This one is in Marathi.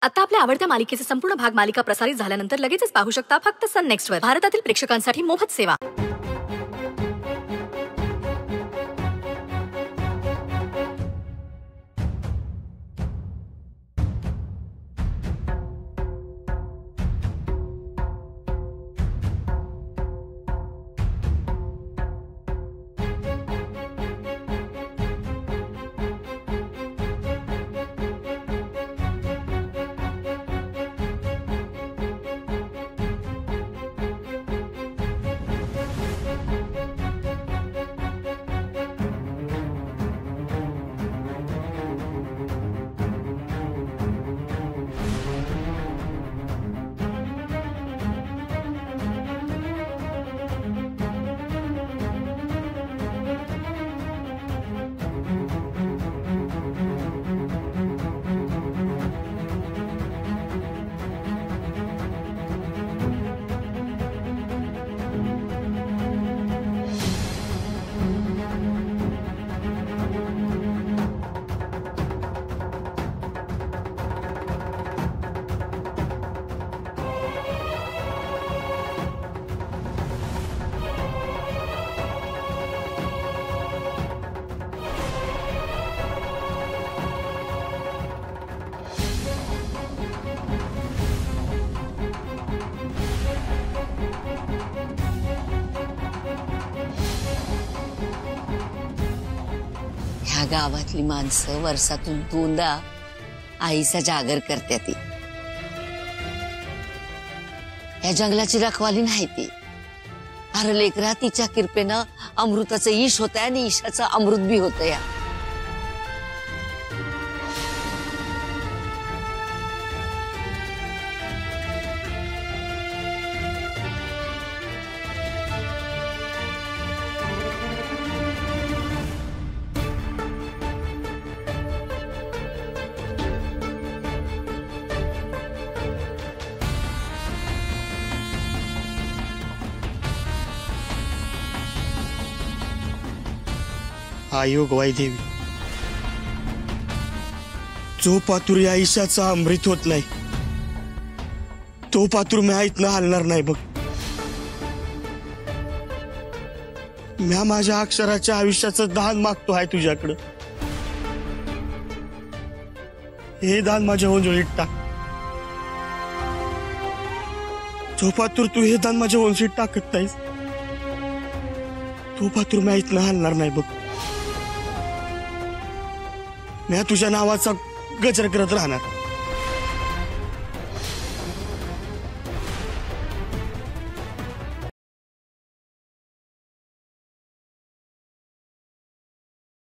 आता आपल्या आवडत्या मालिकेचे संपूर्ण भाग मालिका प्रसारित झाल्यानंतर लगेचच पाहू शकता फक्त सन नेक्स्टवर. भारतातील प्रेक्षकांसाठी मोफत सेवा. ह्या गावातली माणसं वर्षातून 2दा आईचा जागर करतात ती. या जंगलाची रखवाली नाही ती. अरे लेकरा, तिच्या कृपेनं अमृताचं ईश होतंय आणि ईशाचं अमृत बी होतंय. आयो गवाई देवी, जो पातूर या ईशाचा अमृत होत नाही तो पातूर मी इथनं हलणार नाही बघ. म्या माझ्या अक्षराच्या आयुष्याचं दान मागतो आहे तुझ्याकडं. हे दान माझ्या वंजळीत टाक. जो पातूर तू हे दान माझ्या वंशीत टाकत नाहीस तो पातूर मी इथनं हलणार नाही बघ. मी तुझ्या नावाचा गजर करत राहणार.